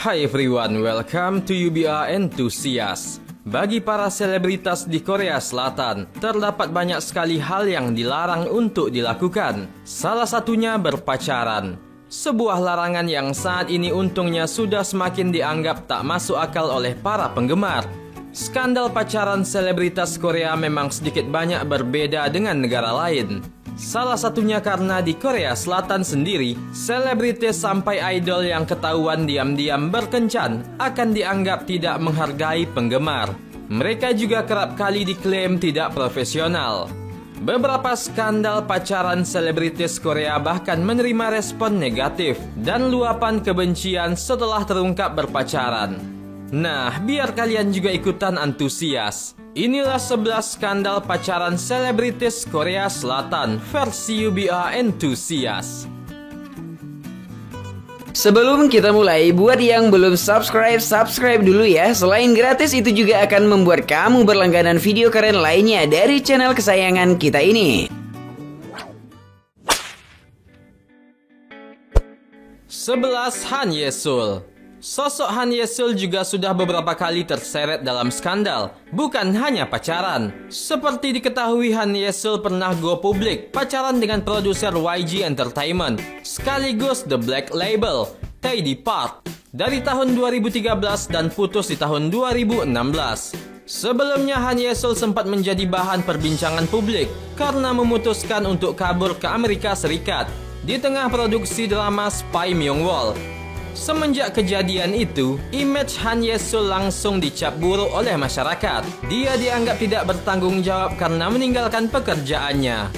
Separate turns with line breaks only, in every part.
Hi everyone, welcome to UBA Enthusiast. Bagi para selebritas di Korea Selatan, terdapat banyak sekali hal yang dilarang untuk dilakukan. Salah satunya berpacaran. Sebuah larangan yang saat ini untungnya sudah semakin dianggap tak masuk akal oleh para penggemar. Skandal pacaran selebritas Korea memang sedikit banyak berbeda dengan negara lain. Salah satunya karena di Korea Selatan sendiri, selebritis sampai idol yang ketahuan diam-diam berkencan akan dianggap tidak menghargai penggemar. Mereka juga kerap kali diklaim tidak profesional. Beberapa skandal pacaran selebritis Korea bahkan menerima respon negatif dan luapan kebencian setelah terungkap berpacaran. Nah, biar kalian juga ikutan antusias. Inilah 11 skandal pacaran selebritis Korea Selatan versi UBA Enthusiast.
Sebelum kita mulai, buat yang belum subscribe dulu ya. Selain gratis, itu juga akan membuat kamu berlangganan video keren lainnya dari channel kesayangan kita ini.
11. Han Ye-sul. Sosok Han Ye-sul juga sudah beberapa kali terseret dalam skandal, bukan hanya pacaran. Seperti diketahui, Han Ye-sul pernah go publik pacaran dengan produser YG Entertainment, sekaligus The Black Label, Tae Park, dari tahun 2013 dan putus di tahun 2016. Sebelumnya, Han Ye-sul sempat menjadi bahan perbincangan publik karena memutuskan untuk kabur ke Amerika Serikat di tengah produksi drama Spy Myung-wol. Semenjak kejadian itu, image Han Ye-sul langsung dicap buruk oleh masyarakat. Dia dianggap tidak bertanggung jawab karena meninggalkan pekerjaannya.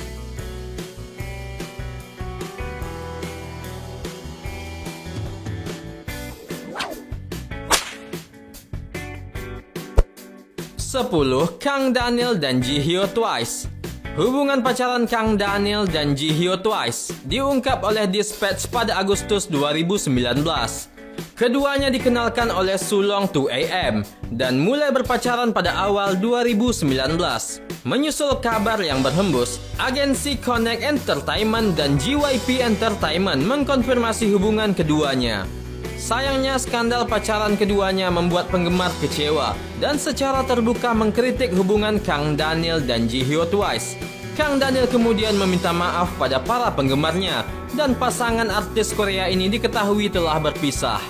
Sepuluh. Kang Daniel dan Ji Hyo Twice. Hubungan pacaran Kang Daniel dan Ji Hyo Twice diungkap oleh Dispatch pada Agustus 2019. Keduanya dikenalkan oleh Sulong 2AM dan mulai berpacaran pada awal 2019. Menyusul kabar yang berhembus, agensi Connect Entertainment dan JYP Entertainment mengkonfirmasi hubungan keduanya. Sayangnya, skandal pacaran keduanya membuat penggemar kecewa dan secara terbuka mengkritik hubungan Kang Daniel dan Ji Hyo Twice. Kang Daniel kemudian meminta maaf pada para penggemarnya dan pasangan artis Korea ini diketahui telah berpisah.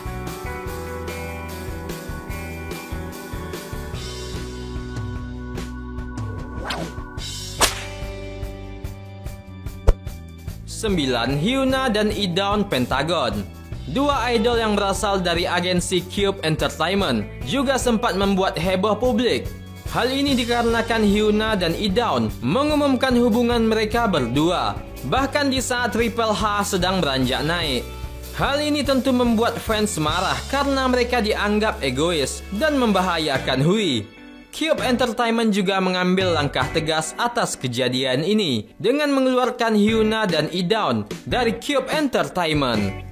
Sembilan. Hyuna dan Idawn Pentagon. Dua idol yang berasal dari agensi Cube Entertainment juga sempat membuat heboh publik. Hal ini dikarenakan Hyuna dan Idawn mengumumkan hubungan mereka berdua, bahkan di saat Triple H sedang beranjak naik. Hal ini tentu membuat fans marah karena mereka dianggap egois dan membahayakan Hui. Cube Entertainment juga mengambil langkah tegas atas kejadian ini dengan mengeluarkan Hyuna dan Idawn dari Cube Entertainment.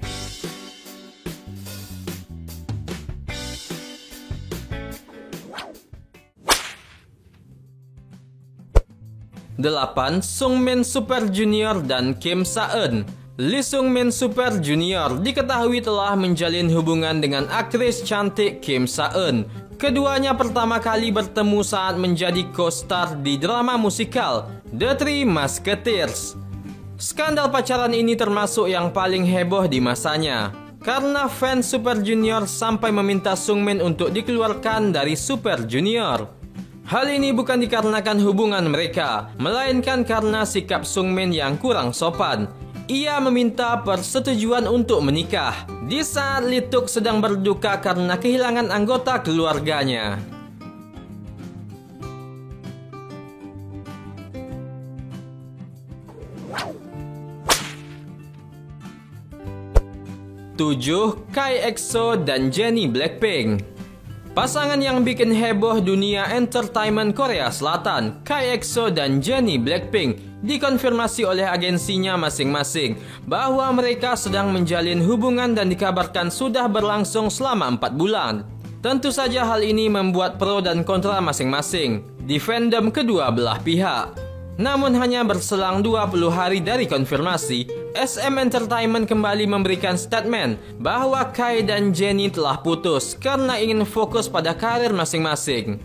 8. Sungmin Super Junior dan Kim Sa-eun. Lee Sungmin Super Junior diketahui telah menjalin hubungan dengan aktris cantik Kim Sa-eun. Keduanya pertama kali bertemu saat menjadi co-star di drama musikal The Three Musketeers. Skandal pacaran ini termasuk yang paling heboh di masanya, karena fans Super Junior sampai meminta Sungmin untuk dikeluarkan dari Super Junior. Hal ini bukan dikarenakan hubungan mereka, melainkan karena sikap Sungmin yang kurang sopan. Ia meminta persetujuan untuk menikah di saat Lee Tuk sedang berduka karena kehilangan anggota keluarganya. Tujuh. Kai EXO dan Jennie Blackpink. Pasangan yang bikin heboh dunia entertainment Korea Selatan, Kai EXO dan Jennie Blackpink, dikonfirmasi oleh agensinya masing-masing bahwa mereka sedang menjalin hubungan dan dikabarkan sudah berlangsung selama 4 bulan. Tentu saja hal ini membuat pro dan kontra masing-masing di fandom kedua belah pihak. Namun hanya berselang 20 hari dari konfirmasi, SM Entertainment kembali memberikan statement bahwa Kai dan Jennie telah putus karena ingin fokus pada karir masing-masing.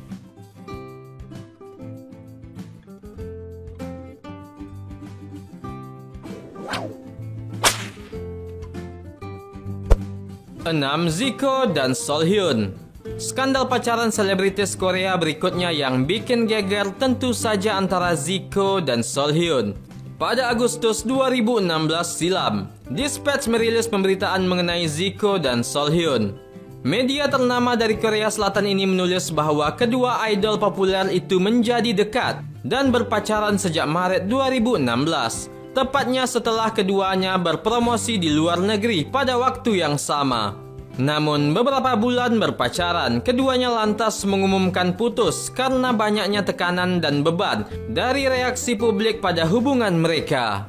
Enam, Zico dan Solhyun. Skandal pacaran selebritis Korea berikutnya yang bikin geger tentu saja antara Zico dan Solhyun. Pada Agustus 2016 silam, Dispatch merilis pemberitaan mengenai Zico dan Solhyun. Media ternama dari Korea Selatan ini menulis bahwa kedua idol populer itu menjadi dekat dan berpacaran sejak Maret 2016, tepatnya setelah keduanya berpromosi di luar negeri pada waktu yang sama. Namun beberapa bulan berpacaran, keduanya lantas mengumumkan putus karena banyaknya tekanan dan beban dari reaksi publik pada hubungan mereka.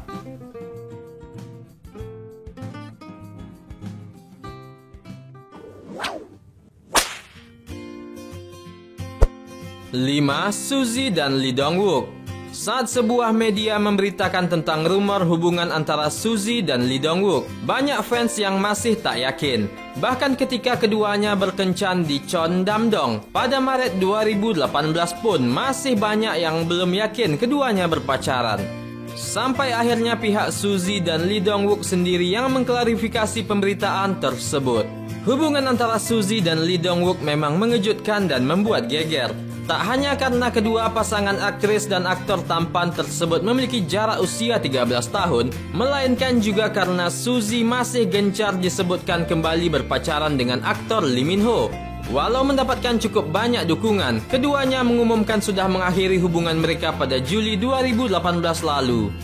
5. Suzy dan Lee Dong-wook. Saat sebuah media memberitakan tentang rumor hubungan antara Suzy dan Lee Dong-wook, banyak fans yang masih tak yakin. Bahkan ketika keduanya berkencan di Cheondam-dong pada Maret 2018 pun masih banyak yang belum yakin keduanya berpacaran. Sampai akhirnya pihak Suzy dan Lee Dong-wook sendiri yang mengklarifikasi pemberitaan tersebut. Hubungan antara Suzy dan Lee Dong-wook memang mengejutkan dan membuat geger. Tak hanya karena kedua pasangan aktris dan aktor tampan tersebut memiliki jarak usia 13 tahun, melainkan juga karena Suzy masih gencar disebutkan kembali berpacaran dengan aktor Lee Min-ho. Walau mendapatkan cukup banyak dukungan, keduanya mengumumkan sudah mengakhiri hubungan mereka pada Juli 2018 lalu.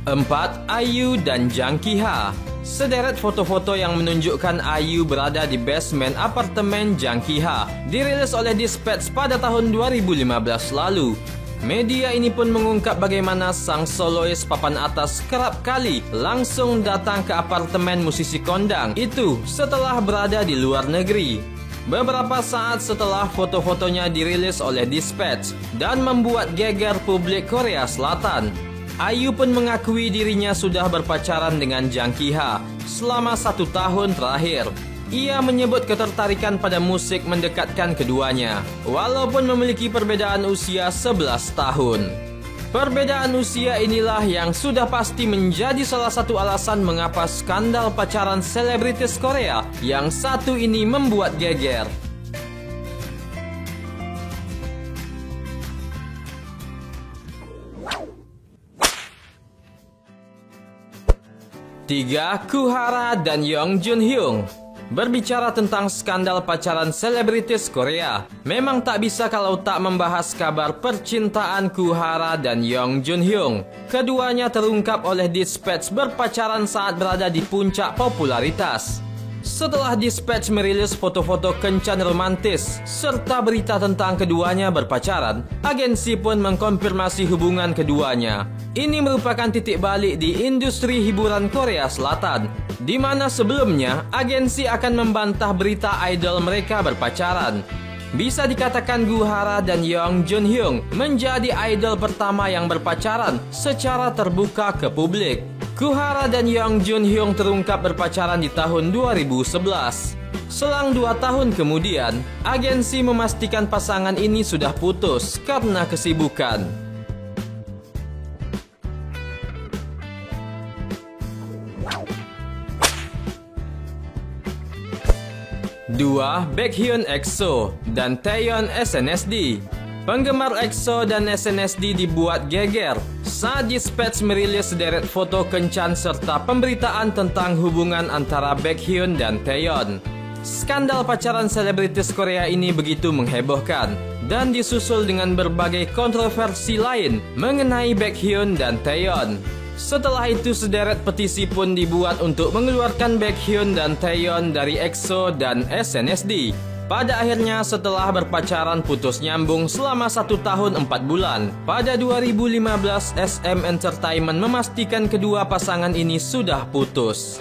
Empat, IU dan Jang Ki-ha. Sederet foto-foto yang menunjukkan IU berada di basement apartemen Jang Ki-ha dirilis oleh Dispatch pada tahun 2015 lalu. Media ini pun mengungkap bagaimana sang solois papan atas kerap kali langsung datang ke apartemen musisi kondang itu setelah berada di luar negeri. Beberapa saat setelah foto-fotonya dirilis oleh Dispatch dan membuat geger publik Korea Selatan, IU pun mengakui dirinya sudah berpacaran dengan Jang Ki-ha selama 1 tahun terakhir. Ia menyebut ketertarikan pada musik mendekatkan keduanya, walaupun memiliki perbedaan usia 11 tahun. Perbedaan usia inilah yang sudah pasti menjadi salah satu alasan mengapa skandal pacaran selebritis Korea yang satu ini membuat geger. 3. Kuhara dan Yong Jun-hyung. Berbicara tentang skandal pacaran selebritis Korea, memang tak bisa kalau tak membahas kabar percintaan Kuhara dan Yong Jun-hyung. Keduanya terungkap oleh Dispatch berpacaran saat berada di puncak popularitas. Setelah Dispatch merilis foto-foto kencan romantis serta berita tentang keduanya berpacaran, agensi pun mengkonfirmasi hubungan keduanya. Ini merupakan titik balik di industri hiburan Korea Selatan, di mana sebelumnya agensi akan membantah berita idol mereka berpacaran. Bisa dikatakan Kuhara dan Yong Jun-hyung menjadi idol pertama yang berpacaran secara terbuka ke publik. Kuhara dan Yong Jun-hyung terungkap berpacaran di tahun 2011. Selang 2 tahun kemudian, agensi memastikan pasangan ini sudah putus karena kesibukan. 2. Baekhyun EXO dan Taeyeon SNSD. Penggemar EXO dan SNSD dibuat geger saat Dispatch merilis sederet foto kencan serta pemberitaan tentang hubungan antara Baekhyun dan Taeyeon. Skandal pacaran selebritis Korea ini begitu menghebohkan dan disusul dengan berbagai kontroversi lain mengenai Baekhyun dan Taeyeon. Setelah itu sederet petisi pun dibuat untuk mengeluarkan Baekhyun dan Taeyeon dari EXO dan SNSD. Pada akhirnya setelah berpacaran putus nyambung selama 1 tahun 4 bulan, pada 2015 SM Entertainment memastikan kedua pasangan ini sudah putus.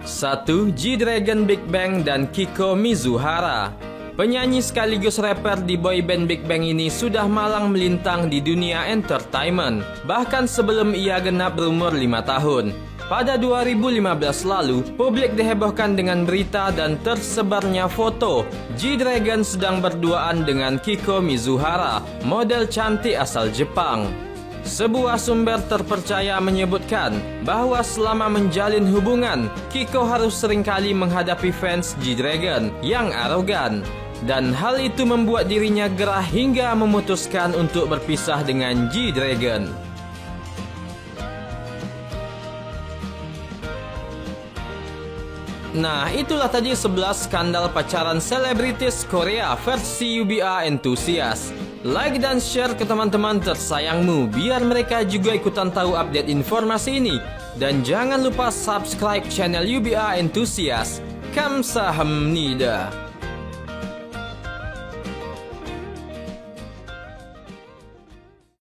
1. G-Dragon Big Bang dan Kiko Mizuhara. Penyanyi sekaligus rapper di boyband Big Bang ini sudah malang melintang di dunia entertainment, bahkan sebelum ia genap berumur 5 tahun. Pada 2015 lalu, publik dihebohkan dengan berita dan tersebarnya foto G-Dragon sedang berduaan dengan Kiko Mizuhara, model cantik asal Jepang. Sebuah sumber terpercaya menyebutkan bahwa selama menjalin hubungan, Kiko harus seringkali menghadapi fans G-Dragon yang arogan. Dan hal itu membuat dirinya gerah hingga memutuskan untuk berpisah dengan G-Dragon. Nah, itulah tadi 11 skandal pacaran selebritis Korea versi UBA Enthusiast. Like dan share ke teman-teman tersayangmu biar mereka juga ikutan tahu update informasi ini. Dan jangan lupa subscribe channel UBA Enthusiast. Kamsahamnida.